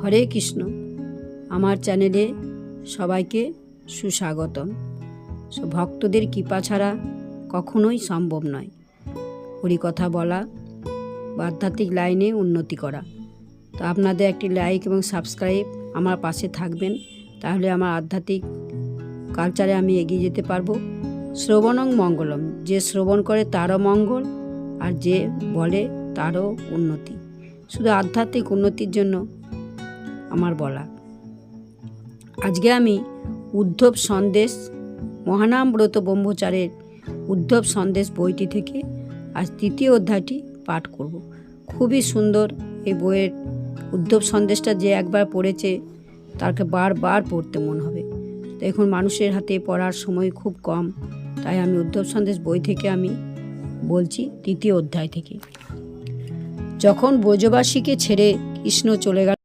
হরে কৃষ্ণ। আমার চ্যানেলে সবাইকে সুস্বাগতম। ভক্তদের কৃপা ছাড়া কখনোই সম্ভব নয় হরিকথা বলা বা আধ্যাত্মিক লাইনে উন্নতি করা। তো আপনাদের একটি লাইক এবং সাবস্ক্রাইব আমার পাশে থাকবেন, তাহলে আমার আধ্যাত্মিক কালচারে আমি এগিয়ে যেতে পারবো। শ্রবণং মঙ্গলম, যে শ্রবণ করে তারও মঙ্গল, আর যে বলে তারও উন্নতি। শুধু আধ্যাত্মিক উন্নতির জন্য আমার বলা। আজকে আমি উদ্ধব সন্দেশ, মহানাম ব্রত ব্রহ্মচারের উদ্ধব সন্দেশ বইটি থেকে আজ তৃতীয় অধ্যায়টি পাঠ করব। খুবই সুন্দর এই বইয়ের উদ্ধব সন্দেশটা, যে একবার পড়েছে তাকে বারবার পড়তে মন হবে। তো এখন মানুষের হাতে পড়ার সময় খুব কম, তাই আমি উদ্ধব সন্দেশ বই থেকে আমি বলছি তৃতীয় অধ্যায় থেকে। যখন ব্রজবাসীকে ছেড়ে কৃষ্ণ চলে গেল